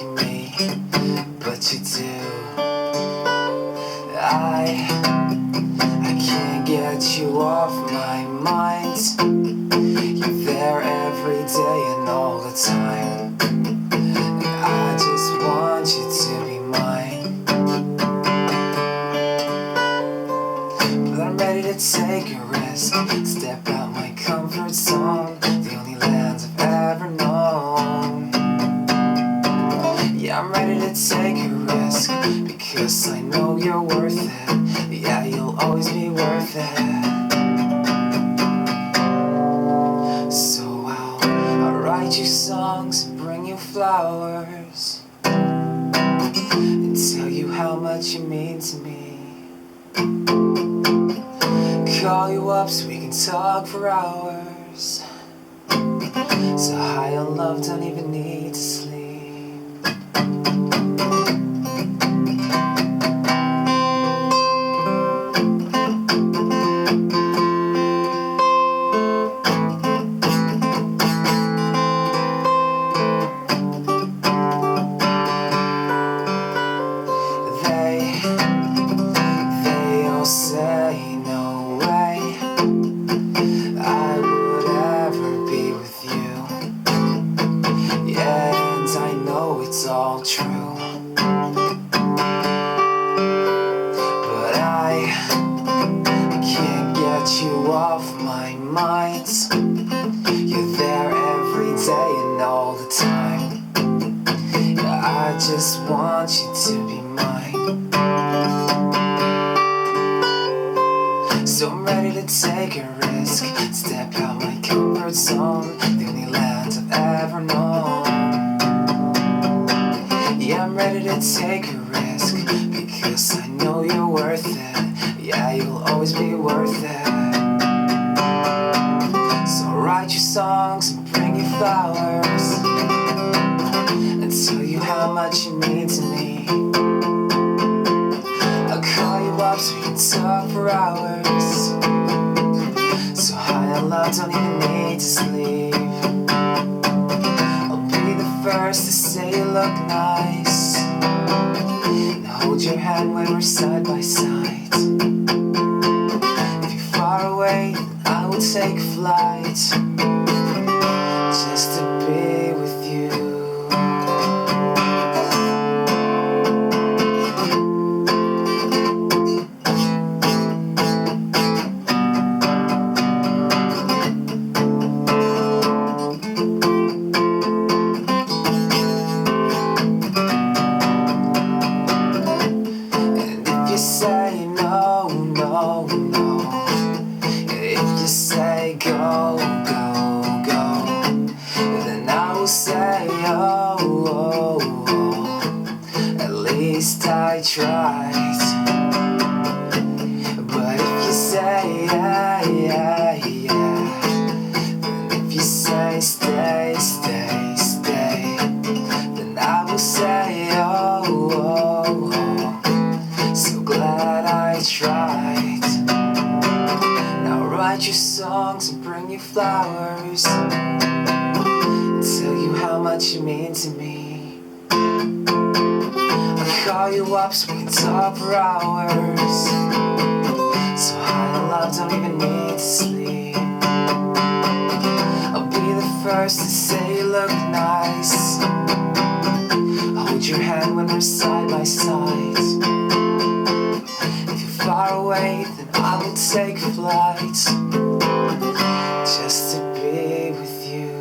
asking me, but you do. I can't get you off my mind. You're there every day and all the time, and I just want you to be mine. But I'm ready to take a risk, step out my comfort zone, the only land I've ever known. Yeah, I'm ready to take a risk, because I know you're worth it. Yeah, you'll always be worth it. So I'll write you songs and bring you flowers, and tell you how much you mean to me. Call you up so we can talk for hours. So high on love, don't even need to sleep. They all say no way I would ever be with you. Yeah, and I know it's all true, but I can't get you off my mind. You're there every day and all the time. Yeah, I just want you to be mine. So I'm ready to take a risk, step out my comfort zone, the only land I've ever known. Yeah, I'm ready to take a risk, because I know you're worth it. Yeah, you'll always be worth it. So I'll write you songs and bring you flowers, and tell you how much you mean to me. I'll call you up so we can talk for hours. So high on love, don't even need to sleep. I'll be the first to say you look nice, and hold your hand when we're side by side. If you're far away, then I will take a flight, just to be with you. You say no, no, no. If you say go, go, go, then I will say oh, oh, oh. At least I tried. But if you say yeah, yeah, yeah, then if you say stay, stay, stay, then I will say oh, oh, oh. So glad I tried. Now write you songs and bring you flowers, and tell you how much you mean to me. I'll call you up so we can talk for hours. So high on love, don't even need to sleep. I'll be the first to say you look nice, hold your hand when we're side by side. Far away, then I will take a flight, just to be with you.